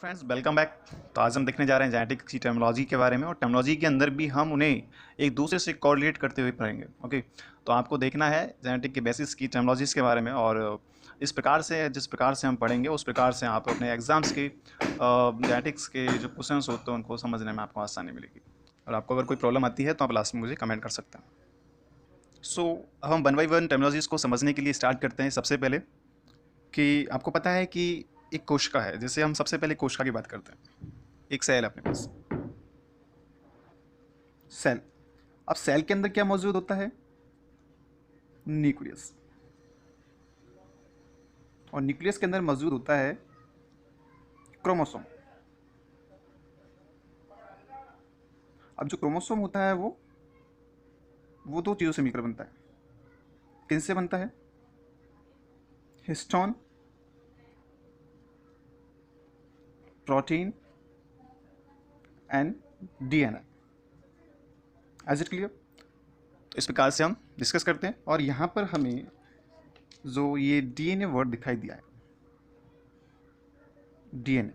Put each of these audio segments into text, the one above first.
Friends, welcome back. तो आज हम देखने जा रहे हैं जेनेटिक की टर्मिनोलॉजी के बारे में, और टर्मिनोलॉजी के अंदर भी हम उन्हें एक दूसरे से कोरिलेट करते हुए पढ़ेंगे। ओके, तो आपको देखना है जेनेटिक के बेसिस की टर्मिनोलॉजीज़ के बारे में, और इस प्रकार से जिस प्रकार से हम पढ़ेंगे उस प्रकार से आप अपने एग्जाम्स के जेनेटिक्स के जो क्वेश्चंस होते हैं उनको समझने में आपको आसानी मिलेगी। और आपको अगर कोई प्रॉब्लम आती है तो आप लास्ट में मुझे कमेंट कर सकते हैं। सो अब हम वन बाई वन टर्मिनोलॉजीज़ को समझने के लिए स्टार्ट करते हैं। सबसे पहले कि आपको पता है कि एक कोशिका है, जैसे हम सबसे पहले कोशिका की बात करते हैं। एक सेल है अपने पास, सेल। अब सेल के अंदर क्या मौजूद होता है? न्यूक्लियस। और न्यूक्लियस के अंदर मौजूद होता है क्रोमोसोम। अब जो क्रोमोसोम होता है वो दो चीज़ों से मिलकर बनता है। किन से बनता है? Histone, protein and DNA. Is it clear? तो इस प्रकार से हम डिस्कस करते हैं। और यहाँ पर हमें जो ये डीएनए वर्ड दिखाई दिया है, डीएनए,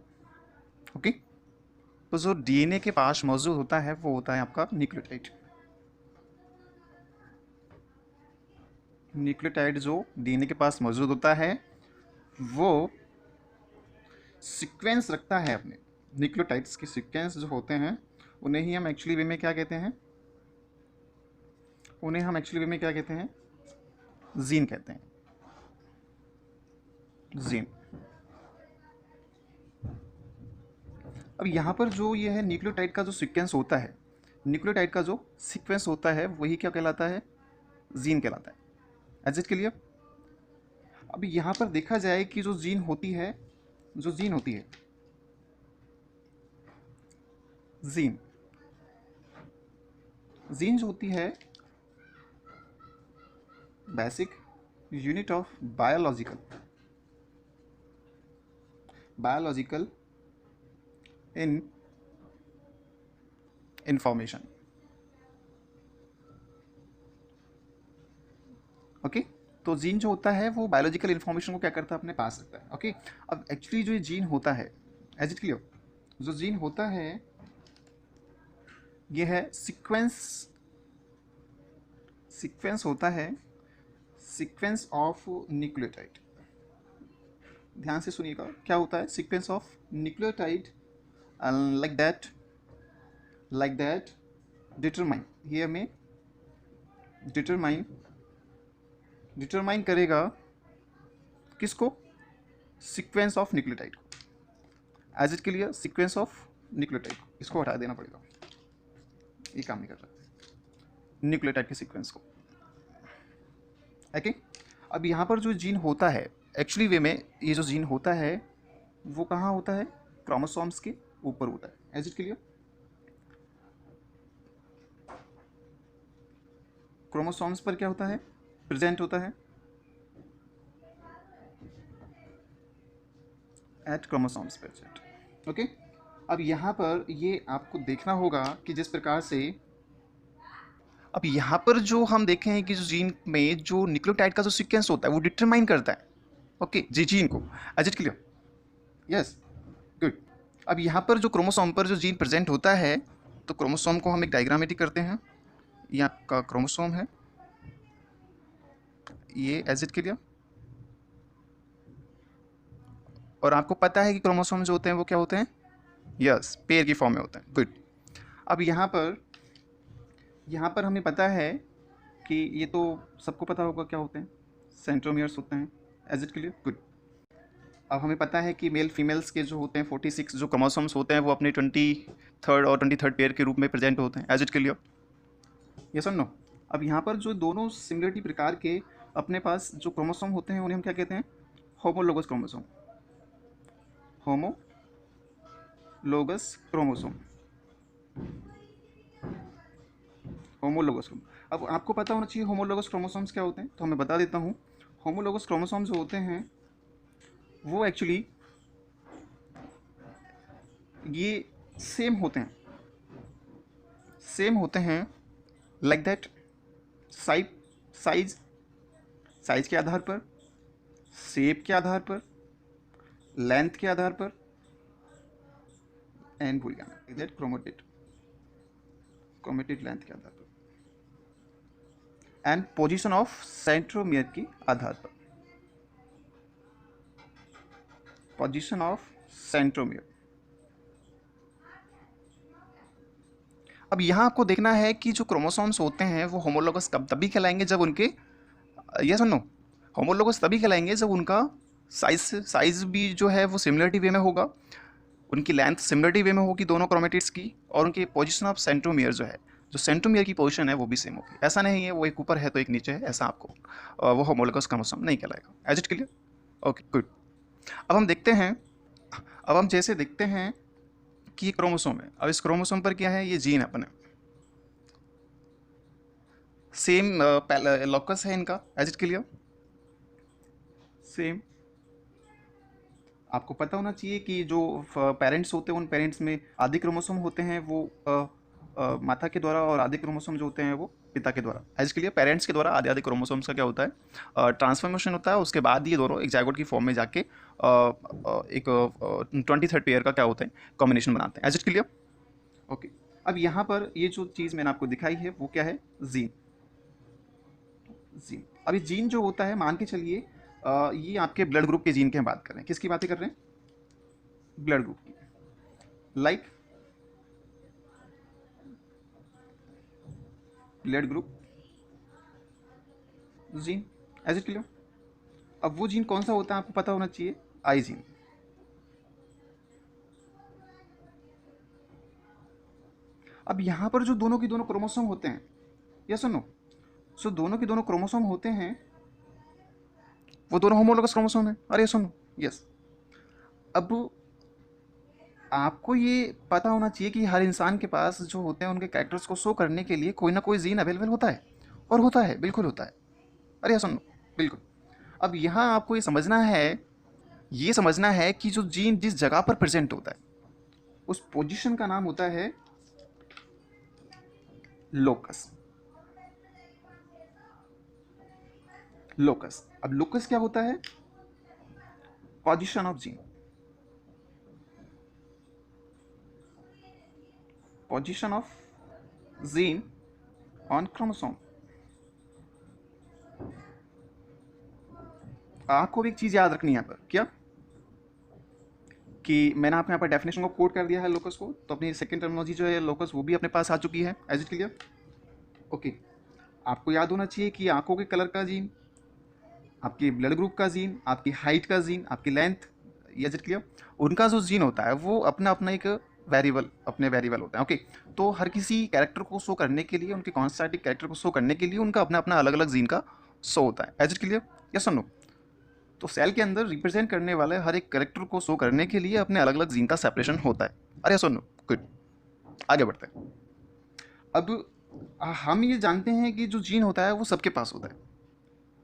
ओके, तो जो डीएनए के पास मौजूद होता है वो होता है आपका न्यूक्लियोटाइड। न्यूक्लियोटाइड जो डीएनए के पास मौजूद होता है वो सीक्वेंस रखता है अपने। न्यूक्लियोटाइड्स के सीक्वेंस जो होते हैं उन्हें ही हम एक्चुअली वे में क्या कहते हैं? जीन कहते हैं। जीन। अब यहाँ पर जो ये है न्यूक्लियोटाइड का जो सीक्वेंस होता है, न्यूक्लियोटाइड का जो सीक्वेंस होता है वही क्या कहलाता है? जीन कहलाता है। Is it clear? अब यहाँ पर देखा जाए कि जो जीन होती है, जीन जीन जो होती है basic unit of biological in information. Okay, तो जीन जो होता है वो बायोलॉजिकल इंफॉर्मेशन को क्या करता है? अपने पास रखता है। ओके, अब एक्चुअली जो ये जीन होता है, एज इट क्लियर, जो जीन होता है ये है सीक्वेंस होता है, सीक्वेंस ऑफ न्यूक्लियोटाइड। ध्यान से सुनिएगा, क्या होता है? Sequence of nucleotide like that determine, ये हमें डिटरमाइन करेगा किसको? सीक्वेंस ऑफ न्यूक्लियोटाइड को। Is it clear? Sequence of nucleotide, इसको हटा देना पड़ेगा, ये काम नहीं कर रहा न्यूक्लियोटाइड के सीक्वेंस को। ओके, अब यहाँ पर जो जीन होता है एक्चुअली वे में, ये जो जीन होता है वो कहाँ होता है? क्रोमोसोम्स के ऊपर होता है। Is it clear? क्रोमोसोम्स पर क्या होता है? प्रेजेंट होता है एट क्रोमोसोम्स प्रेजेंट। ओके, अब यहाँ पर ये आपको देखना होगा कि जिस प्रकार से अब यहाँ पर जो हम देखें हैं कि जो जीन में जो न्यूक्लियोटाइड का जो सीक्वेंस होता है वो डिटरमाइन करता है, ओके, जी, जीन को। Is it clear? Yes, good. अब यहाँ पर जो क्रोमोसोम पर जो जीन प्रेजेंट होता है, तो क्रोमोसोम को हम एक डायग्रामेटिक करते हैं। ये आपका क्रोमोसोम है, ये। Is it clear? और आपको पता है कि क्रोमोसोम जो होते हैं वो क्या होते हैं? यस, पेयर की फॉर्म में होते हैं। गुड। अब यहाँ पर हमें पता है कि ये तो सबको पता होगा क्या होते हैं? सेंट्रोमियर्स होते हैं। Is it clear? गुड। अब हमें पता है कि मेल फीमेल्स के जो होते हैं 46 जो क्रोमोसोम्स होते हैं वो अपने 23rd और 23rd पेयर के रूप में प्रेजेंट होते हैं। Is it clear? यस और नो? अब यहाँ पर जो दोनों सिमिलरिटी प्रकार के अपने पास जो क्रोमोसोम होते हैं उन्हें हम क्या कहते हैं? Homologous chromosome. Homologous chromosome. Homologous. अब आपको पता होना चाहिए होमोलोगस क्रोमोसोम्स क्या होते हैं, तो मैं बता देता हूँ। होमोलोगस क्रोमोसोम्स जो होते हैं वो एक्चुअली ये सेम होते हैं लाइक दैट साइज के आधार पर, शेप के आधार पर, लेंथ के आधार पर, एन भूल गया एग्जैक्ट क्रोमेटिड लेंथ के आधार पर एंड पोजीशन ऑफ सेंट्रोमियर के आधार पर, पोजीशन ऑफ सेंट्रोमियर। अब यहाँ आपको देखना है कि जो क्रोमोसोम्स होते हैं वो होमोलोगस कब तभी कहलाएंगे जब उनके, ये सुनो, होमोलोगस तभी कहलाएंगे जब उनका साइज भी जो है वो सिमिलरिटी वे में होगा, उनकी लेंथ सिमिलरिटी वे में होगी दोनों क्रोमेटिड्स की, और उनकी पोजीशन ऑफ सेंट्रोमियर जो है, जो सेंट्रोमियर की पोजीशन है वो भी सेम होगी। ऐसा नहीं है वो एक ऊपर है तो एक नीचे है, ऐसा आपको वो होमोलोगस क्रोमोसोम नहीं कहलाएगा। Is it clear? Okay good. अब हम देखते हैं, अब हम जैसे देखते हैं कि ये क्रोमोसोम है, अब इस क्रोमोसोम पर क्या है, ये जीन है अपने, सेम लोकस है इनका। Is it clear? सेम। आपको पता होना चाहिए कि जो पेरेंट्स होते हैं उन पेरेंट्स में आधे क्रोमोसोम होते हैं वो माता के द्वारा, और आधे क्रोमोसोम जो होते हैं वो पिता के द्वारा। एज के लिए पेरेंट्स के द्वारा आधे आधे क्रोमोसोम्स का क्या होता है, ट्रांसफॉर्मेशन होता है, उसके बाद ये दोनों एक जाइगोट की फॉर्म में जाके एक 23rd पेयर का क्या होता है, कॉम्बिनेशन बनाते हैं। Is it clear? ओके। अब यहाँ पर ये जो चीज़ मैंने आपको दिखाई है वो क्या है, जीन। जीन, अब ये जीन जो होता है, मान के चलिए ये आपके ब्लड ग्रुप के जीन की हम बात कर रहे हैं। किसकी बातें कर रहे हैं? ब्लड ग्रुप की। Like blood group gene. Is it clear? अब वो जीन कौन सा होता है आपको पता होना चाहिए, आई जीन। अब यहां पर जो दोनों की दोनों क्रोमोसोम होते हैं, या सुनो, सो दोनों की दोनों क्रोमोसोम होते हैं वो दोनों होमोलोगस क्रोमोसोम है। अरे सुनो, यस। अब आपको ये पता होना चाहिए कि हर इंसान के पास जो होते हैं उनके कैरेक्टर्स को शो करने के लिए कोई ना कोई जीन अवेलेबल होता है, और होता है, बिल्कुल होता है। अरे सुनो, बिल्कुल। अब यहाँ आपको ये समझना है कि जो जीन जिस जगह पर प्रेजेंट होता है उस पोजीशन का नाम होता है लोकस। लोकस, अब लोकस क्या होता है, position of gene, position of gene on chromosome. आपको भी एक चीज याद रखनी है यहाँ पर, क्या कि मैंने आपको यहाँ पर डेफिनेशन को कोट कर दिया है लोकस को, तो अपनी सेकंड टर्मिनोलॉजी जो है लोकस वो भी अपने पास आ चुकी है। Is it clear? ओके। आपको याद होना चाहिए कि आंखों के कलर का जीन, आपकी ब्लड ग्रुप का जीन, आपकी हाइट का जीन, आपकी लेंथ, एज इट क्लियर, उनका जो जीन होता है वो अपना अपना एक अपने वेरिएबल होता है। ओके। तो हर किसी कैरेक्टर को शो करने के लिए, उनके कॉन्स्टेंटिक कैरेक्टर को शो करने के लिए उनका अपना अपना अलग अलग जीन का शो होता है। Is it clear? यस और नो? तो सेल के अंदर रिप्रेजेंट करने वाले हर एक करेक्टर को शो करने के लिए अपने अलग अलग जीन का सेपरेशन होता है। अरे सुनो, गुड। आगे बढ़ते हैं। अब हम ये जानते हैं कि जो जीन होता है वो सबके पास होता है,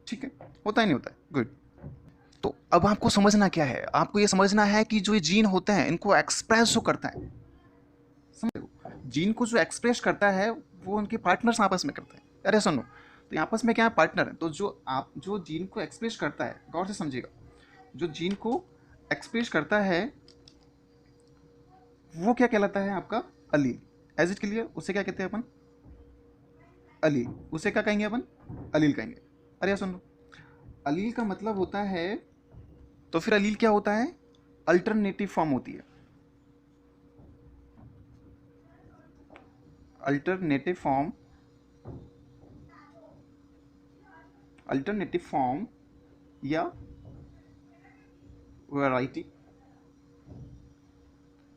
ठीक है, होता ही नहीं होता है, गुड। तो अब आपको समझना क्या है, आपको ये समझना है कि जो ये जीन होते हैं इनको एक्सप्रेस जो करता है, समझो, जीन को जो एक्सप्रेस करता है वो उनके पार्टनर्स आपस में करते हैं। अरे सुनो, तो आपस में क्या है, पार्टनर है। तो जो जीन को एक्सप्रेस करता है, गौर से समझिएगा, जो जीन को एक्सप्रेस करता है वो क्या कहलाता है, आपका अलील। As it clear? उसे क्या कहते हैं अपन, अलील। उसे क्या कहेंगे अपन, अलील कहेंगे। अरे सुन लो, अलील का मतलब होता है, तो फिर अलील क्या होता है, अल्टरनेटिव फॉर्म होती है। अल्टरनेटिव फॉर्म या वैरायटी।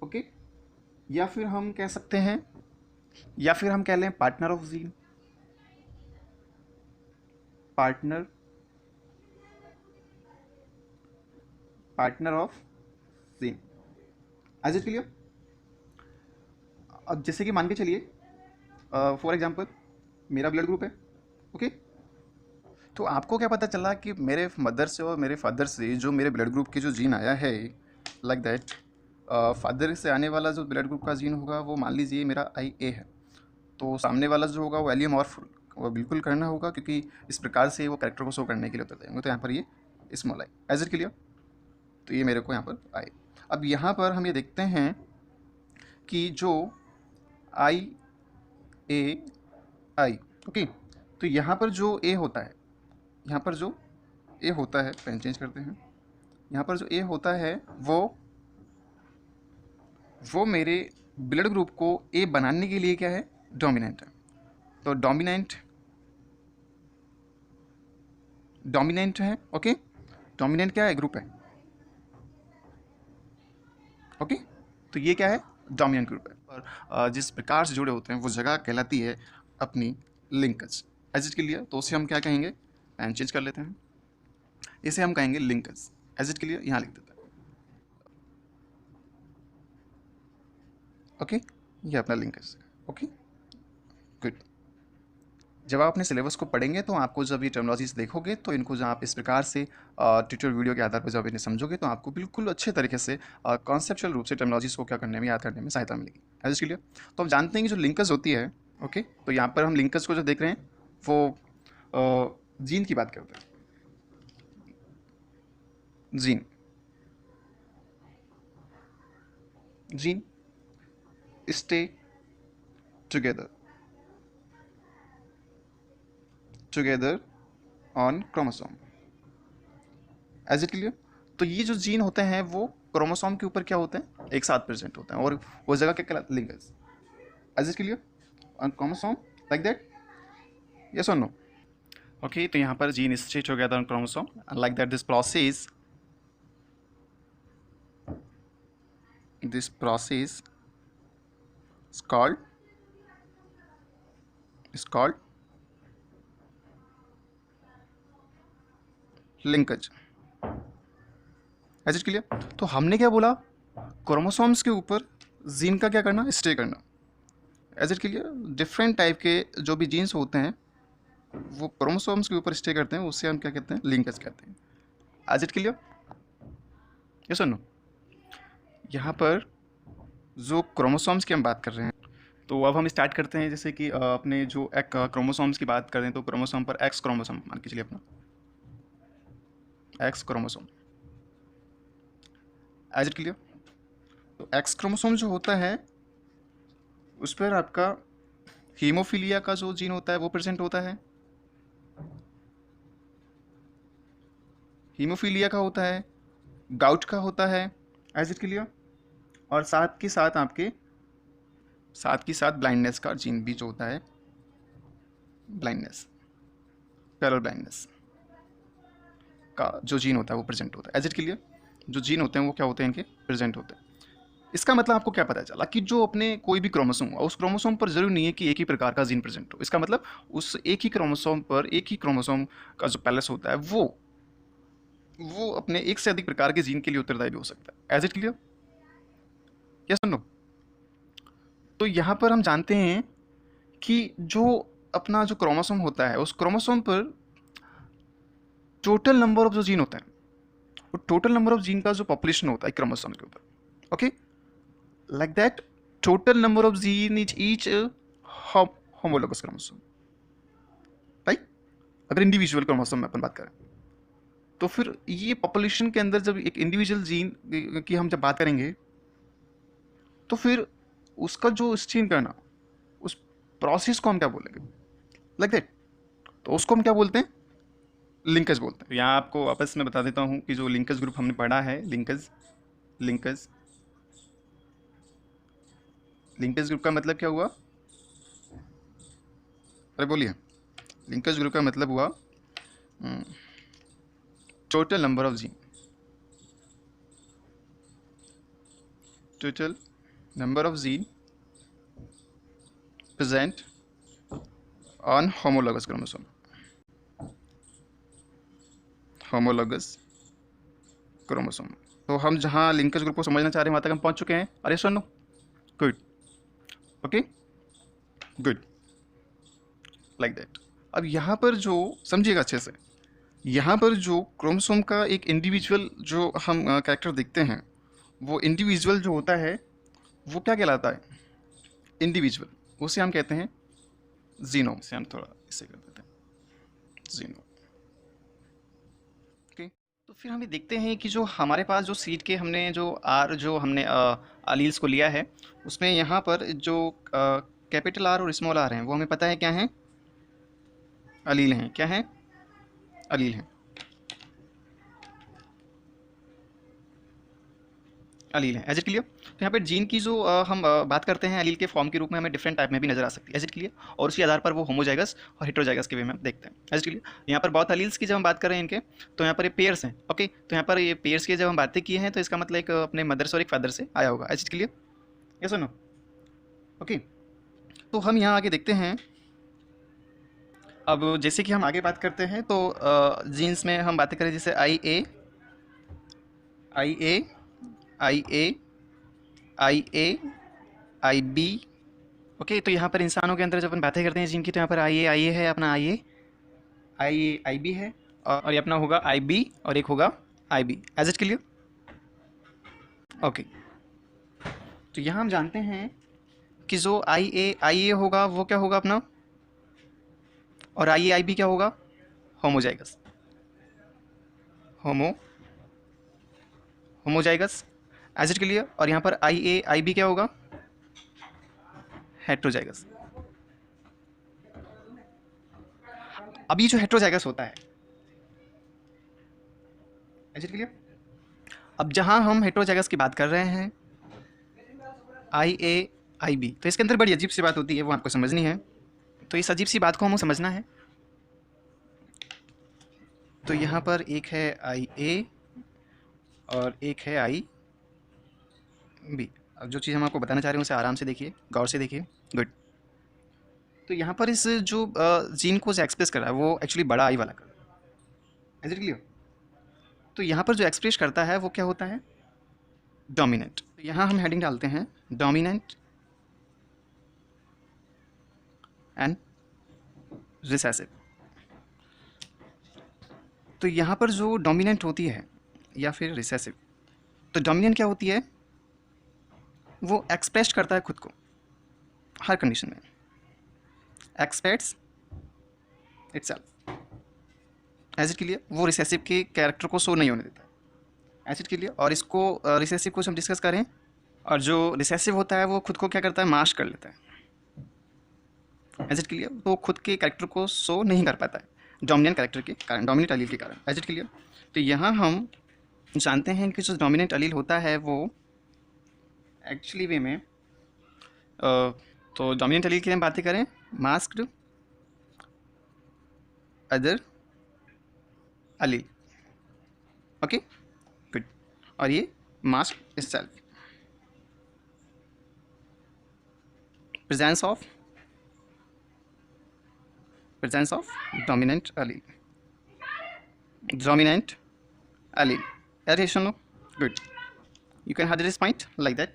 ओके। या फिर हम कह सकते हैं, या फिर हम कह लें partner of gene, partner of gene. Is it clear? अब जैसे कि मान के चलिए, फॉर एग्जांपल मेरा ब्लड ग्रुप है, ओके। तो आपको क्या पता चला कि मेरे मदर से और मेरे फादर से जो मेरे ब्लड ग्रुप की जो जीन आया है, लाइक दैट, फादर से आने वाला जो ब्लड ग्रुप का जीन होगा वो मान लीजिए मेरा IA है, तो सामने वाला जो होगा वो एलियोमॉर्फ, वो बिल्कुल करना होगा, क्योंकि इस प्रकार से वो कैरेक्टर को शो करने के लिए होता है। तो यहाँ पर ये small I. Is it clear? तो ये मेरे को यहाँ पर आए। अब यहाँ पर हम ये देखते हैं कि जो IAI, ओके, तो यहाँ पर जो ए होता है, यहाँ पर जो ए होता है, पेन चेंज करते हैं, यहाँ पर जो ए होता है वो मेरे ब्लड ग्रुप को ए बनाने के लिए क्या है, डोमिनेंट है। तो डोमिनेंट है, ओके, डोमिनेंट क्या है, ग्रुप है, ओके, तो ये क्या है, डोमिनेंट ग्रुप है। और जिस प्रकार से जुड़े होते हैं वो जगह कहलाती है अपनी लिंकेज। एजिड के लिए तो उसे हम क्या कहेंगे, पेन चेंज कर लेते हैं, इसे हम कहेंगे लिंकेज। एजिड के लिए यहाँ लिख देते हैं, ओके, ये अपना लिंकेज, ओके, गुड। जब आप अपने सिलेबस को पढ़ेंगे तो आपको जब ये टर्मिनोलॉजीज देखोगे तो इनको जब आप इस प्रकार से ट्यूटोरियल वीडियो के आधार पर जब इन्हें समझोगे तो आपको बिल्कुल अच्छे तरीके से कॉन्सेप्चुअल रूप से टर्मिनोलॉजीज को क्या करने में, याद करने में सहायता मिलेगी। है इसके लिए तो हम जानते हैं कि जो लिंकज होती है, ओके, तो यहाँ पर हम लिंकज को जो देख रहे हैं वो जीन की बात करते हैं। Gene stay together on chromosome. Is it clear, तो ये जो जीन होते हैं वो क्रोमोसोम के ऊपर क्या होते हैं, एक साथ प्रेजेंट होते हैं, और वो जगह क्या कहलाती है, linkage. Is it clear, on chromosome like that, yes और नो, ओके। तो यहाँ पर gene stay together on chromosome like that, this process is called linkage. Is it clear, तो हमने क्या बोला, क्रोमोसोम्स के ऊपर जीन का क्या करना, स्टे करना। Is it clear, different type के जो भी जीन्स होते हैं वो क्रोमोसोम्स के ऊपर स्टे करते हैं, उससे हम क्या कहते हैं, लिंकेज कहते हैं। एज इट क्लियर, यस और नो। यहाँ पर जो क्रोमोसोम्स की हम बात कर रहे हैं, तो अब हम स्टार्ट करते हैं। जैसे कि अपने जो एक क्रोमोसोम्स की बात करें तो क्रोमोसोम पर एक्स क्रोमोसोम मान के चलिए, अपना X chromosome. Is it clear, तो एक्स क्रोमोसोम जो होता है उस पर आपका हीमोफीलिया का जो जीन होता है वो प्रेजेंट होता है, हीमोफीलिया का होता है, गाउट का होता है। एज इट क्लियर, और साथ के साथ ब्लाइंडनेस का जीन भी जो होता है, ब्लाइंडनेस, कलर ब्लाइंडनेस का जो जीन होता है वो प्रेजेंट होता है। एज इट क्लियर, जो जीन होते हैं वो क्या होते हैं, इनके प्रेजेंट होते हैं। इसका मतलब आपको क्या पता चला कि जो अपने कोई भी क्रोमोसोम हो, उस क्रोमोसोम पर जरूरी नहीं है कि एक ही प्रकार का जीन प्रेजेंट हो। इसका मतलब उस एक ही क्रोमोसोम पर एक ही क्रोमोसोम का जो पैलेस होता है वो अपने एक से अधिक प्रकार के जीन के लिए उत्तरदायी भी हो सकता है। Is it clear, yes no. तो यहाँ पर हम जानते हैं कि जो अपना जो क्रोमोसोम होता है उस क्रोमोसोम पर टोटल नंबर ऑफ जो जीन होते हैं, वो टोटल नंबर ऑफ जीन का जो पॉपुलेशन होता है क्रोमोसोम के ऊपर, okay, like that total number of gene is each homologous chromosome, right. अगर इंडिविजुअल क्रोमोसोम में अपन बात करें तो फिर ये पॉपुलेशन के अंदर जब एक इंडिविजुअल जीन की हम जब बात करेंगे तो फिर उसका जो स्टीन करना, उस प्रोसेस को हम क्या बोलेंगे, लाइक दैट, तो उसको हम क्या बोलते हैं, लिंकेज बोलते हैं। तो यहाँ आपको वापस में बता देता हूँ कि जो लिंकेज ग्रुप हमने पढ़ा है, लिंकेज ग्रुप का मतलब क्या हुआ, अरे बोलिए, लिंकेज ग्रुप का मतलब हुआ total number of gene, total number of gene present on homologous chromosome, तो हम जहाँ लिंकेज ग्रुप को समझना चाह रहे हैं वहाँ तक हम पहुँच चुके हैं। अरे सुनो, good, okay, good, like that. अब यहाँ पर जो समझिएगा अच्छे से, यहाँ पर जो क्रोमोसोम का एक इंडिविजुअल जो हम कैरेक्टर देखते हैं, वो इंडिविजुअल जो होता है वो क्या कहलाता है, इंडिविजुअल, उसे हम कहते हैं जीनोम। से हम थोड़ा इसे कर देते हैं, जीनोम, ओके। तो फिर हमें देखते हैं कि जो हमारे पास जो सीड के हमने जो अलील्स को लिया है, उसमें यहाँ पर जो कैपिटल आर और स्मॉल आर हैं वो हमें पता है क्या हैं, अलील हैं। क्या हैं? अलील हैं, अलील है। Is it clear? तो यहाँ पर जीन की जो हम बात करते हैं अलील के फॉर्म के रूप में, हमें डिफरेंट टाइप में भी नजर आ सकती है। Is it clear? और उसी आधार पर वो होमोजाइगस और हेट्रोजाइगस के वे में हम देखते हैं। Is it clear? यहाँ पर बहुत अलील्स की जब हम बात कर रहे हैं इनके, तो यहाँ पर ये पेयर्स हैं। ओके, तो यहाँ पर ये पेयर्स की जब हम बातें की हैं तो इसका मतलब एक अपने मदर से और एक फादर से आया होगा। Is it clear? यस और नो? ओके, तो हम यहाँ आगे देखते हैं। अब जैसे कि हम आगे बात करते हैं तो जीन्स में हम बातें करें जैसे आई ए आई ए आई ए आई ए आई बी। ओके, तो यहाँ पर इंसानों के अंदर जब अपन बातें करते हैं जिनकी, तो यहाँ पर आई ए है, अपना आई बी है, और ये अपना होगा आई बी और एक होगा I B. Is it clear? Okay, तो यहाँ हम जानते हैं कि जो आई ए होगा वो क्या होगा अपना, और आई बी क्या होगा, homozygous, homozygous. Is it clear? और यहाँ पर आई बी क्या होगा, हेट्रोजाइगस। अब ये जो हेट्रोजाइगस होता है, एज इट क्लियर? अब जहाँ हम हेट्रोजाइगस की बात कर रहे हैं आई बी, तो इसके अंदर बड़ी अजीब सी बात होती है, वो आपको समझनी है। तो इस अजीब सी बात को हमें समझना है। तो यहाँ पर एक है आई ए और एक है आई बी। अब जो चीज़ हम आपको बताना चाह रहे हैं उसे आराम से देखिए, गौर से देखिए। गुड। तो यहाँ पर इस जो जीन को एक्सप्रेस कर रहा है वो एक्चुअली बड़ा आई वाला कर, इज इट क्लियर? तो यहाँ पर जो एक्सप्रेस करता है वो क्या होता है, डोमिनेंट। तो यहाँ हम हेडिंग डालते हैं डोमिनेंट एंड रिसेसिव। तो यहाँ पर जो डोमिनेंट होती है या फिर रिसेसिव, तो डोमिनेंट क्या होती है, वो एक्सप्रेस करता है खुद को हर कंडीशन में, express itself. Is it clear? वो रिसेसिव के कैरेक्टर को शो नहीं होने देता, एज इट क्लियर? और इसको रिसेसिव को हम डिस्कस करें, और जो रिसेसिव होता है वो खुद को क्या करता है, मास्क कर लेता है। Is it clear? तो खुद के कैरेक्टर को शो नहीं कर पाता है डोमिनेंट कैरेक्टर के कारण, डोमिनेंट अलील के कारण। Is it clear? तो यहाँ हम जानते हैं कि जो डोमिनेंट अलील होता है वो एक्चुअली वे में तो डोमिनेंट अलील की हम बातें करें, masked other allele. Okay, good. और ये mask itself, presence of dominant allele, yes or no? Good. You can have this point like that,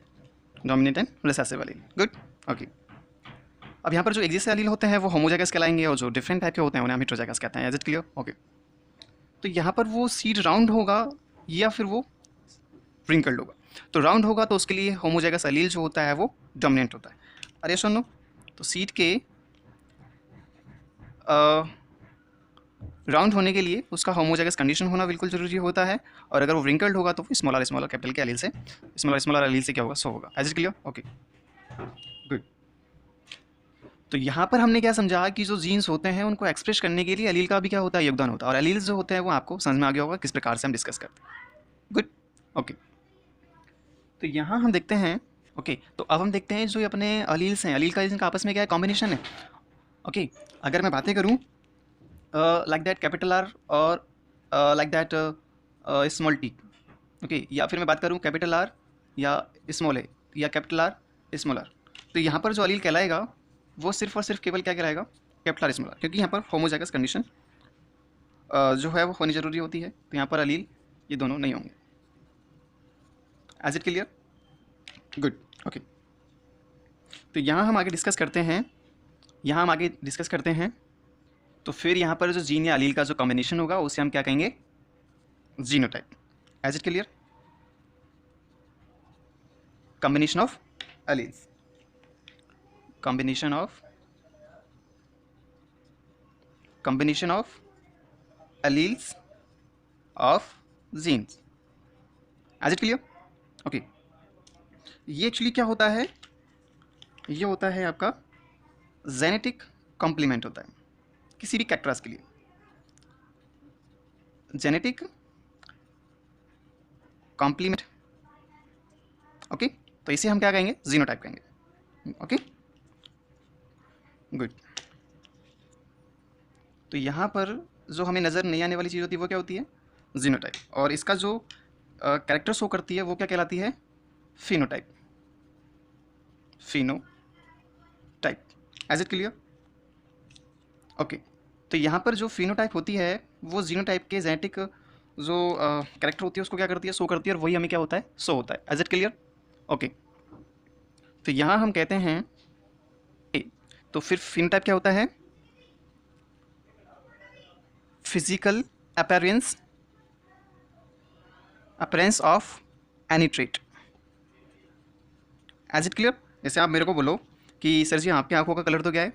dominant and recessive allele. Good. Okay. अब यहाँ पर जो एक्सिस्ट एलील होते हैं वो होमोजाइगस कहलाएंगे, और जो डिफरेंट टाइप के होते हैं उन्हें हम हेट्रोजाइगस कहते हैं। Is it clear? ओके, तो यहाँ पर वो सीड राउंड होगा या फिर वो व्रिंकल्ड होगा। तो राउंड होगा तो उसके लिए होमोजाइगस एलील जो होता है वो डोमिनेंट होता है। अरे सुनो, तो सीड के राउंड होने के लिए उसका होमोजाइगस कंडीशन होना बिल्कुल जरूरी होता है, और अगर वो व्रिंकल्ड होगा तो स्मॉलर कैपिटल के एलील से, स्मॉलर एलील से क्या होगा, सो होगा। Is it clear? Okay, good. तो यहाँ पर हमने क्या समझा कि जो जीन्स होते हैं उनको एक्सप्रेस करने के लिए एलील का भी क्या होता है, योगदान होता है, और एलील्स जो होते हैं वो आपको समझ में आ गया होगा किस प्रकार से हम डिस्कस करते हैं। गुड। ओके, तो यहाँ हम देखते हैं। ओके, तो अब हम देखते हैं जो अपने अलील्स हैं, अलील का इनका आपस में क्या है, कॉम्बिनेशन है। ओके, अगर मैं बातें करूँ लाइक दैट कैपिटल आर और like that small T, okay, या फिर मैं बात करूँ कैपिटल आर या स्मॉल ए या कैपिटल आर स्मॉल आर, तो यहाँ पर जो अलील कहलाएगा वो सिर्फ और सिर्फ केवल क्या कहलाएगा, कैपिटल आर स्मॉल आर, क्योंकि यहाँ पर होमोजाइगस कंडीशन जो है वो होनी जरूरी होती है, तो यहाँ पर अलील ये दोनों नहीं होंगे। Is it clear? Good. Okay, तो यहाँ हम आगे डिस्कस करते हैं, तो फिर यहाँ पर जो जीन या अलील का जो कॉम्बिनेशन होगा उसे हम क्या कहेंगे, genotype. Is it clear? Combination of alleles, combination of alleles of genes. Is it clear? Okay, ये एक्चुअली क्या होता है, ये होता है आपका जेनेटिक कॉम्प्लीमेंट होता है किसी भी कैरेक्टर्स के लिए, जेनेटिक कॉम्प्लीमेंट। ओके, तो इसे हम क्या कहेंगे, जीनोटाइप कहेंगे। Okay good. तो यहाँ पर जो हमें नज़र नहीं आने वाली चीज़ होती है वो क्या होती है, जीनोटाइप, और इसका जो कैरेक्टर शो करती है वो क्या कहलाती है, phenotype, phenotype. Is it clear? Okay, तो यहाँ पर जो फिनोटाइप होती है वो जीनोटाइप के जेनेटिक जो कैरेक्टर होती है उसको क्या करती है, शो करती है, और वही हमें क्या होता है, शो होता है। Is it clear? ओके, तो यहाँ हम कहते हैं, तो फिर फिनोटाइप क्या होता है, physical appearance appearance of any trait. Is it clear? जैसे आप मेरे को बोलो कि सर जी आपकी आंखों का कलर तो क्या है,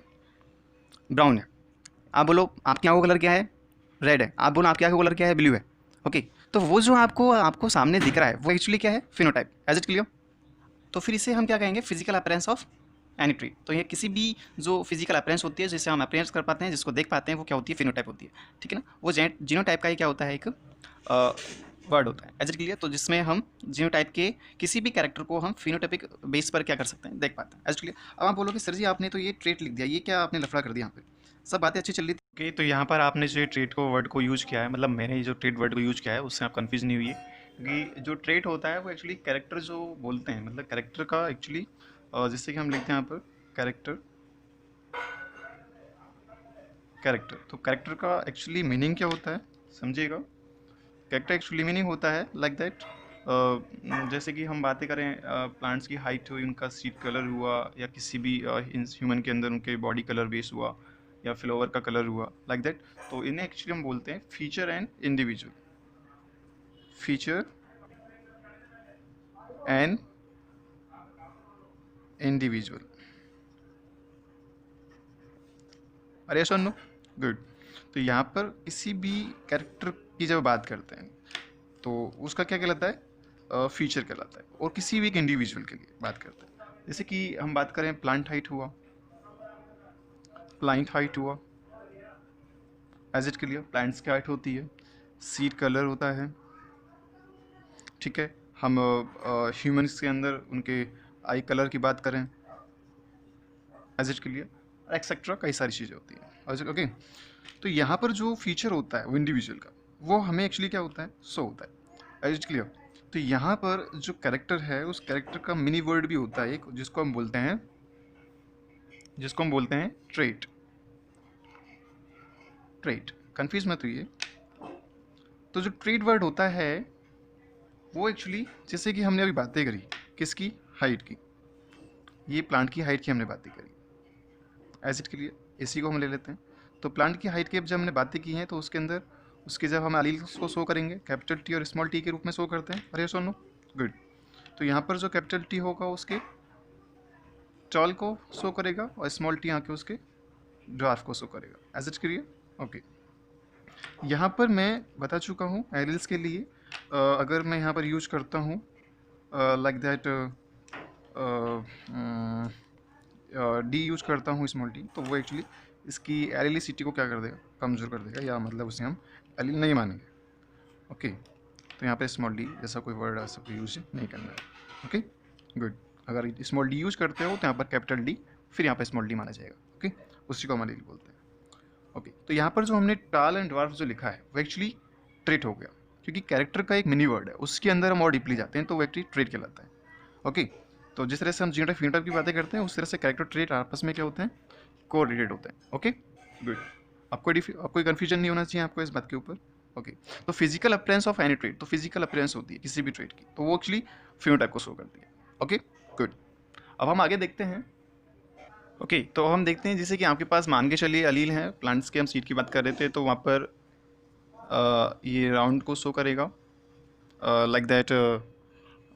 ब्राउन है। आप बोलो आपकी आंखों का कलर क्या है, रेड है। आप बोलो आपकी आंखों का कलर क्या है, ब्लू है। ओके, तो वो जो आपको सामने दिख रहा है वो एक्चुअली क्या है, फिनोटाइप। Is it clear? तो फिर इसे हम क्या कहेंगे, physical appearance of any tree. तो ये किसी भी जो फिजिकल अपीयरेंस होती है जिसे हम अपीयरेंस कर पाते हैं, जिसको देख पाते हैं, वो क्या होती है, फिनोटाइप होती है। ठीक है ना? वो जीनोटाइप का ही क्या होता है, एक वर्ड होता है। Is it clear? तो जिसमें हम जीनोटाइप के किसी भी कैरेक्टर को हम फिनोटाइपिक बेस पर क्या कर सकते हैं, देख पाते हैं। Is it clear? अब आप बोलोगे सर जी आपने तो ये ट्रेट लिख दिया, ये क्या आपने लफड़ा कर दिया, यहाँ पे सब बातें अच्छी चल रही थी। ओके, तो यहाँ पर आपने जो ट्रेट को वर्ड को यूज़ किया है, मतलब मैंने जो ट्रेट वर्ड को यूज़ किया है उससे आप कंफ्यूज नहीं हुई है, क्योंकि जो ट्रेट होता है वो एक्चुअली कैरेक्टर जो बोलते हैं, मतलब कैरेक्टर का एक्चुअली, जिससे कि हम लिखते हैं यहाँ पर कैरेक्टर, कैरेक्टर। तो कैरेक्टर का एक्चुअली मीनिंग क्या होता है, समझिएगा। कैरेक्टर एक्चुअली मीनिंग होता है लाइक दैट, जैसे कि हम बातें करें प्लांट्स की हाइट हुई, उनका सीड कलर हुआ, या किसी भी ह्यूमन के अंदर उनके बॉडी कलर बेस हुआ, या फ्लावर का कलर हुआ, लाइक दैट। तो इन्हें एक्चुअली हम बोलते हैं feature and individual, feature and individual. अरे सुनो, गुड। तो यहाँ पर किसी भी कैरेक्टर की जब बात करते हैं तो उसका क्या कहलाता है, फीचर कहलाता है, और किसी भी एक इंडिविजुअल के लिए बात करते हैं। जैसे कि हम बात करें प्लांट हाइट हुआ, प्लांट हाइट हुआ, एज इट क्लियर, प्लांट्स की हाइट होती है, सीड कलर होता है। ठीक है, हम ह्यूमंस के अंदर उनके आई कलर की बात करें, एज इट क्लियर, एक्सेट्रा, कई सारी चीज़ें होती हैं। ओके, तो यहाँ पर जो फीचर होता है वो इंडिविजुअल का, वो हमें एक्चुअली क्या होता है, शो होता है। Is it clear? तो यहाँ पर जो कैरेक्टर है उस कैरेक्टर का मिनी वर्ड भी होता है एक, जिसको हम बोलते हैं ट्रेट। ट्रेट, कंफ्यूज मत हुई। तो जो ट्रेट वर्ड होता है वो एक्चुअली, जैसे कि हमने अभी बातें करी किसकी, हाइट की, ये प्लांट की हाइट की हमने बातें करी, एज इट क्लियर, इसी को हम ले लेते हैं। तो प्लांट की हाइट की जब हमने बातें की हैं तो उसके अंदर उसके जब हम एलील्स को शो करेंगे, कैपिटल टी और स्मॉल टी के रूप में शो करते हैं। अरे सुनो, गुड। तो यहाँ पर जो कैपिटल टी होगा उसके टॉल को शो करेगा, और स्मॉल टी आके उसके ड्वार्फ को शो करेगा। Is it clear? ओके, यहाँ पर मैं बता चुका हूँ एलिल्स के लिए अगर मैं यहाँ पर यूज करता हूँ लाइक दैट डी यूज करता हूँ, स्मॉल टी, तो वो एक्चुअली इसकी एलिलिसिटी को क्या कर देगा, कमज़ोर कर देगा, या मतलब उसे हम एलिल नहीं मानेंगे। ओके, तो यहाँ पे स्मॉल डी जैसा कोई वर्ड ऐसा कोई यूज नहीं करना है। Okay good. अगर स्मॉल डी यूज करते हो तो यहाँ पर कैपिटल डी, फिर यहाँ पर स्मॉल डी माना जाएगा। ओके, उसी को हम एलिल बोलते हैं। ओके, तो यहाँ पर जो हमने टाल एंड ड्वार्फ जो लिखा है वो एक्चुअली ट्रेट हो गया, क्योंकि कैरेक्टर का एक मिनी वर्ड है, उसके अंदर हम और डीपली जाते हैं तो वो एक्चुअली ट्रेट कहलाता है। ओके, तो जिस तरह से हम जीनोटाइप फिनोटाइप की बातें करते हैं उस तरह से कैरेक्टर ट्रेट आपस में क्या होते हैं, कोरिलेटेड होते हैं। Okay good. आपको कोई कन्फ्यूजन नहीं होना चाहिए आपको इस बात के ऊपर। ओके, तो physical appearance of any trait, तो फिजिकल अपीयरेंस होती है किसी भी ट्रेट की, तो वो एक्चुअली फिनोटाइप को शो करती है। Okay good. अब हम आगे देखते हैं। ओके, तो हम देखते हैं जैसे कि आपके पास मान के चलिए अलील हैं, प्लांट्स के हम सीड की बात कर रहे थे, तो वहाँ पर ये राउंड को शो करेगा लाइक दैट,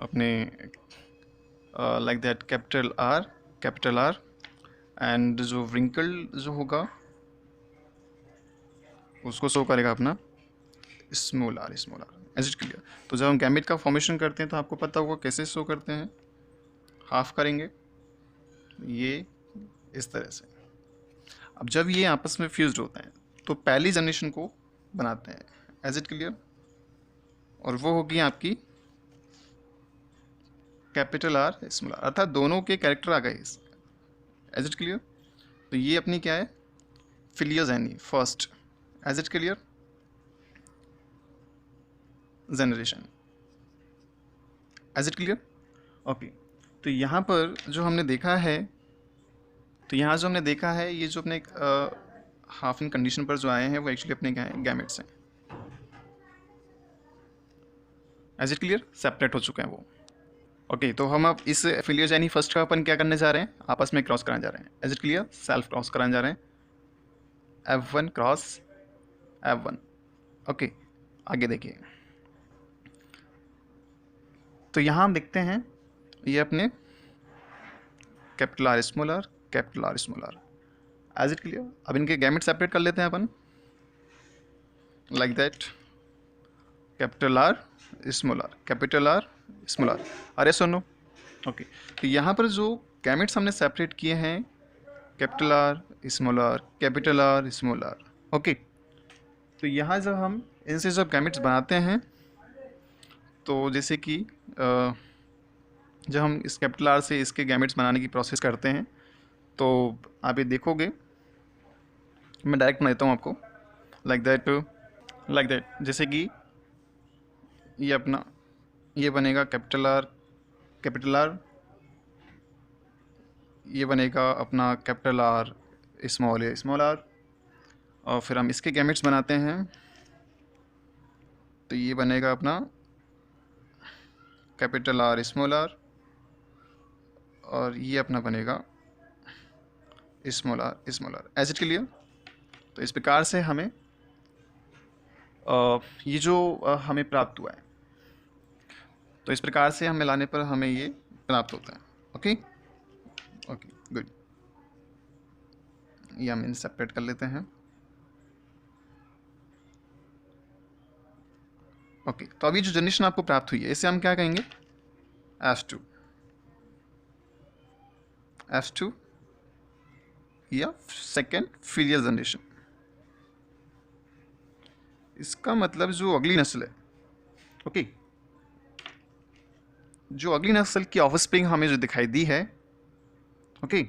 अपने like that capital R, and जो व्रिंकल जो होगा उसको शो करेगा अपना small R, is it clear. तो जब हम गैमेट का फॉर्मेशन करते हैं तो आपको पता होगा कैसे शो करते हैं, हाफ करेंगे ये इस तरह से। अब जब ये आपस में फ्यूज्ड होते हैं तो पहली जनरेशन को बनाते हैं। Is it clear? और वो होगी आपकी कैपिटल आर स्मॉल आर, अर्थात दोनों के कैरेक्टर आ गए। Is it clear? तो ये अपनी क्या है, फिलियोजेनी first. Is it clear? Generation. Is it clear? Okay. तो यहाँ पर जो हमने देखा है, ये जो अपने हाफ इन कंडीशन पर जो आए हैं वो एक्चुअली अपने क्या है, गैमेट्स हैं। Is it clear? सेपरेट हो चुके हैं वो। ओके, तो हम अब इस फिलियोजेनी फर्स्ट का अपन क्या करने जा रहे हैं, आपस में क्रॉस कराने जा रहे हैं। Is it clear? Self cross कराने जा रहे हैं, F1 क्रॉस F1। ओके, आगे देखिए। तो यहाँ हम देखते हैं ये अपने capital R small R, capital R small R. Is it clear? अब इनके गैमेट सेपरेट कर लेते हैं अपन, like that, capital R small R, capital R small R. अरे सुनो, ओके। तो यहाँ पर जो गैमेट्स हमने सेपरेट किए हैं, capital R small R, capital R small R. Okay, तो यहाँ जब हम इनसे जब गैमेट्स बनाते हैं तो जैसे कि जब हम इस कैपिटल आर से इसके गैमेट्स बनाने की प्रोसेस करते हैं तो आप ये देखोगे, मैं डायरेक्ट बना देता हूँ आपको, लाइक दैट, जैसे कि ये अपना ये बनेगा कैपिटल आर, ये बनेगा अपना कैपिटल आर स्मॉल आर, और फिर हम इसके गैमेट्स बनाते हैं तो ये बनेगा अपना कैपिटल आर स्मॉल आर, और ये अपना बनेगा small R. Is it clear? तो इस प्रकार से हमें ये जो हमें प्राप्त हुआ है, तो इस प्रकार से हम मिलाने पर हमें ये प्राप्त होता है। Okay, good. ये हम इन सेपरेट कर लेते हैं। ओके, तो अभी जो जनरेशन आपको प्राप्त हुई है इसे हम क्या कहेंगे, F2 या सेकेंड फिलियल जनरेशन। इसका मतलब जो अगली नस्ल है, ओके, जो अगली नस्ल की ऑफस्प्रिंग हमें जो दिखाई दी है, ओके,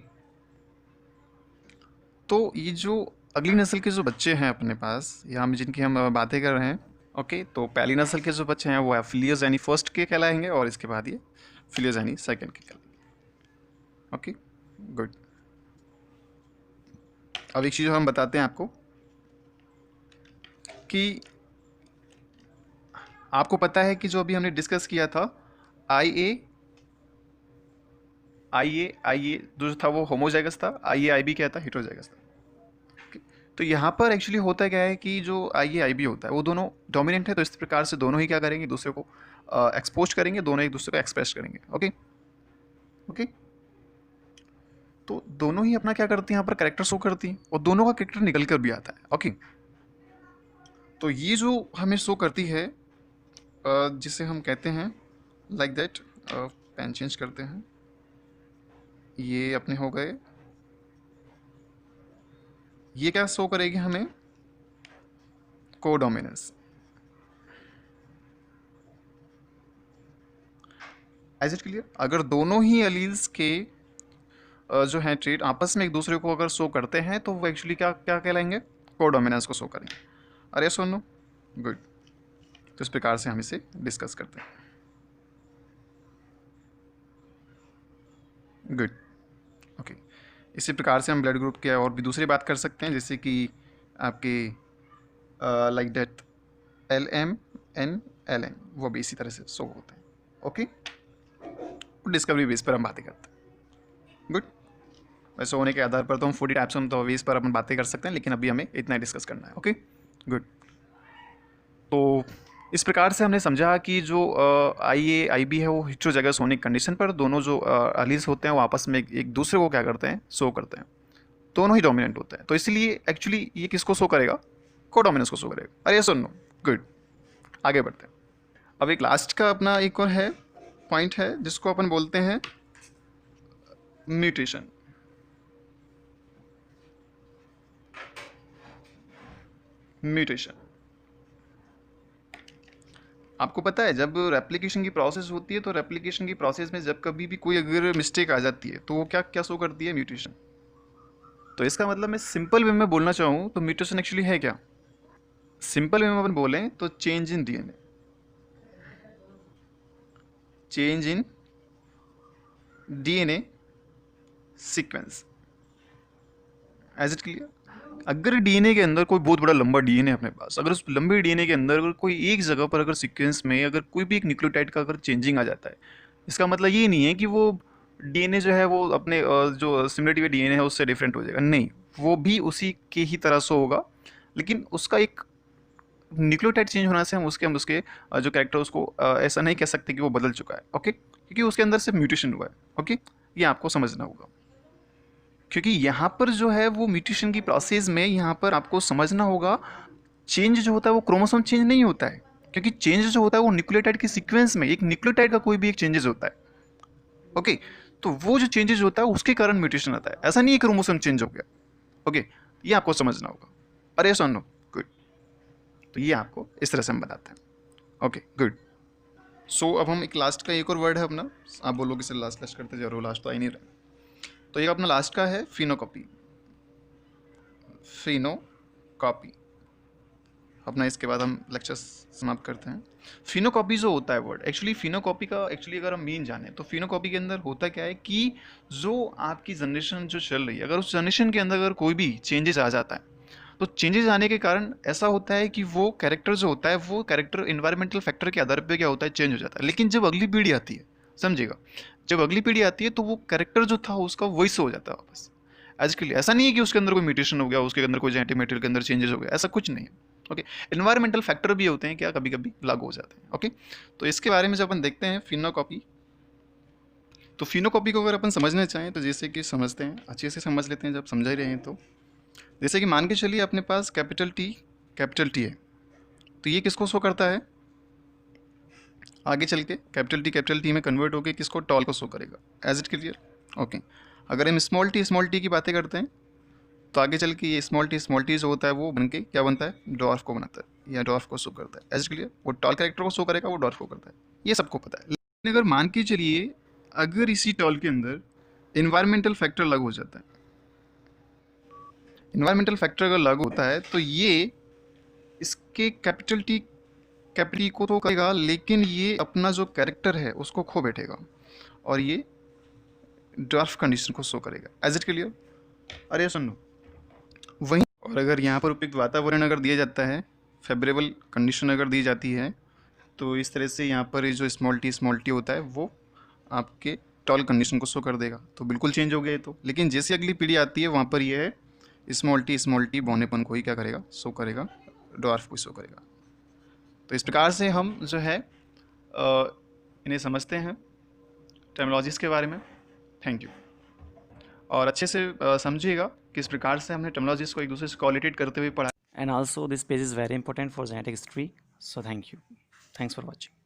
तो ये जो अगली नस्ल के जो बच्चे हैं अपने पास, या हम जिनकी हम बातें कर रहे हैं, ओके, तो पहली नस्ल के जो बच्चे हैं वो फिलियोजेनी फर्स्ट के कहलाएंगे और इसके बाद ये फिलियोजेनी सेकेंड के कहलाएंगे। Okay, good. अब एक चीज़ हम बताते हैं आपको कि आपको पता है कि जो अभी हमने डिस्कस किया था, आई ए जो था वो होमोजाइगस था, IAIB क्या था, हेटेरोजाइगस था। तो यहाँ पर एक्चुअली होता क्या है कि जो IAIB होता है वो दोनों डोमिनेंट है, तो इस प्रकार से दोनों ही क्या करेंगे, दूसरे को एक्सपोज करेंगे, दोनों एक दूसरे को एक्सप्रेस करेंगे। ओके, तो दोनों ही अपना क्या करती हैं, यहाँ पर कैरेक्टर शो करती हैं और दोनों का कैरेक्टर निकल कर भी आता है। ओके, तो ये जो हमें शो करती है जिसे हम कहते हैं लाइक दैट, पेन चेंज करते हैं, ये अपने हो गए, ये क्या शो करेगी हमें, कोडोमिनेंस। As it clear? अगर दोनों ही एलील्स के जो हैं ट्रेट आपस में एक दूसरे को अगर शो करते हैं तो वो एक्चुअली क्या क्या कहलाएंगे, कोडोमिनेंस को शो करेंगे। अरे सुनो, गुड। तो इस प्रकार से हम इसे डिस्कस करते हैं। Good, okay. इसी प्रकार से हम ब्लड ग्रुप के और भी दूसरी बात कर सकते हैं, जैसे कि आपके लाइक डेट LMNLN, वो भी इसी तरह से शो होते हैं। ओके, डिस्कवरी बेस पर हम बातें करते हैं। गुड। वैसे होने के आधार पर तो हम 40 टाइप्स हम तो बेस पर अपन बातें कर सकते हैं, लेकिन अभी हमें इतना ही डिस्कस करना है। Okay, good. तो इस प्रकार से हमने समझा कि जो IAIB है वो हेटेरोजाइगस होने की कंडीशन पर दोनों जो एलील्स होते हैं वो आपस में एक दूसरे को क्या करते हैं, शो करते हैं, दोनों ही डोमिनेंट होते हैं। तो इसलिए एक्चुअली ये किसको शो करेगा, कोडोमिनेंस को शो करेगा। अरे सुनो, गुड, आगे बढ़ते हैं। अब एक लास्ट का अपना एक और है पॉइंट है जिसको अपन बोलते हैं म्यूटेशन। म्यूटेशन आपको पता है जब रेप्लिकेशन की प्रोसेस होती है तो रेप्लिकेशन की प्रोसेस में जब कभी भी कोई अगर मिस्टेक आ जाती है तो वो क्या क्या शो करती है? म्यूटेशन। तो इसका मतलब मैं सिंपल वे में बोलना चाहूँ तो म्यूटेशन एक्चुअली है क्या? सिंपल वे में अपन बोलें तो change in DNA, change in DNA sequence. Is it clear? अगर डीएनए के अंदर कोई बहुत बड़ा लंबा डीएनए अपने पास, अगर उस लंबे डीएनए के अंदर अगर कोई एक जगह पर अगर सीक्वेंस में अगर कोई भी एक न्यूक्लियोटाइड का अगर चेंजिंग आ जाता है, इसका मतलब ये नहीं है कि वो डीएनए जो है वो अपने जो सिमिलरिटी में डीएनए है उससे डिफरेंट हो जाएगा, नहीं, वो भी उसी के ही तरह से होगा, लेकिन उसका एक न्यूक्लियोटाइड चेंज होने से हम उसके जो कैरेक्टर उसको ऐसा नहीं कह सकते कि वो बदल चुका है, ओके, क्योंकि उसके अंदर सिर्फ म्यूटेशन हुआ है, ओके, ये आपको समझना होगा। क्योंकि यहाँ पर जो है वो म्यूटेशन की प्रोसेस में यहाँ पर आपको समझना होगा चेंज जो होता है वो क्रोमोसोम चेंज नहीं होता है, क्योंकि चेंज जो होता है वो न्यूक्लियोटाइड के सीक्वेंस में एक न्यूक्लियोटाइड का कोई भी एक चेंजेस होता है, ओके, तो वो जो चेंजेस होता है उसके कारण म्यूटेशन आता है, ऐसा नहीं है क्रोमोसोम चेंज हो गया, ओके, ये आपको समझना होगा। अरे सुनो, गुड, तो ये आपको इस तरह से हम बताते हैं, ओके गुड। सो अब हम एक लास्ट का एक और वर्ड है अपना, आप बोलोगे सर लास्ट लास्ट करते जा रहे हो, लास्ट तो आ ही नहीं रहा, तो एक अपना लास्ट का है फिनोकॉपी। फिनोकॉपी अपना, इसके बाद हम लेक्चर समाप्त करते हैं। फिनोकॉपी जो होता है वर्ड, एक्चुअली फिनोकॉपी का एक्चुअली अगर हम मीन जाने तो फिनोकॉपी के अंदर होता क्या है कि जो आपकी जनरेशन जो चल रही है, अगर उस जनरेशन के अंदर अगर कोई भी चेंजेस आ जाता है तो चेंजेस आने के कारण ऐसा होता है कि वो कैरेक्टर जो होता है वो कैरेक्टर इन्वायरमेंटल फैक्टर के आधार पर क्या होता है, चेंज हो जाता है। लेकिन जब अगली पीढ़ी आती है, समझिएगा, जब अगली पीढ़ी आती है तो वो कैरेक्टर जो था उसका वही से हो जाता है वापस। आज के लिए ऐसा नहीं है कि उसके अंदर कोई म्यूटेशन हो गया, उसके अंदर कोई जेनेटिक मटेरियल के अंदर चेंजेस हो गया, ऐसा कुछ नहीं है, ओके। इन्वायरमेंटल फैक्टर भी होते हैं क्या, कभी कभी लागू हो जाते हैं, ओके। तो इसके बारे में जब अपन देखते हैं फिनोकॉपी, तो फिनोकॉपी को अगर अपन समझना चाहें तो जैसे कि समझते हैं, अच्छे से समझ लेते हैं, जब समझ ही रहे हैं तो जैसे कि मान के चलिए अपने पास कैपिटल टी है, तो ये किसको शो करता है, आगे चल के कैपिटल टी में कन्वर्ट होकर किसको, टॉल को शो करेगा। Is it clear? ओके। अगर हम स्मॉल टी की बातें करते हैं तो आगे चल के ये स्मॉल टी जो होता है वो बन के क्या बनता है, डॉर्फ को बनाता है या डॉर्फ को शो करता है। Is it clear? वो टॉल कैरेक्टर को शो करेगा, वो डॉर्फ को करता है, ये सबको पता है। लेकिन अगर मान के चलिए अगर इसी टॉल के अंदर इन्वायरमेंटल फैक्टर लागू हो जाता है, इन्वायरमेंटल फैक्टर अगर लागू होता है तो ये इसके कैपिटल टी को तो करेगा, लेकिन ये अपना जो कैरेक्टर है उसको खो बैठेगा और ये ड्वार्फ कंडीशन को शो करेगा। Is it clear? अरे सुनो, वहीं और अगर यहाँ पर उपयुक्त वातावरण अगर दिया जाता है, फेवरेबल कंडीशन अगर दी जाती है, तो इस तरह से यहाँ पर जो स्मॉल टी होता है वो आपके टॉल कंडीशन को शो कर देगा, तो बिल्कुल चेंज हो गया तो। लेकिन जैसे अगली पीढ़ी आती है वहाँ पर ये है स्मॉल टी बौनेपन को ही क्या करेगा, शो करेगा, ड्वार्फ को शो करेगा। तो इस प्रकार से हम जो है इन्हें समझते हैं टर्मिनोलॉजीज़ के बारे में। Thank you. और अच्छे से समझिएगा किस प्रकार से हमने टर्मिनोलॉजीज़ को एक दूसरे से कोरिलेटेड करते हुए पढ़ा। And also this page is very important for genetic history. So thank you. Thanks for watching.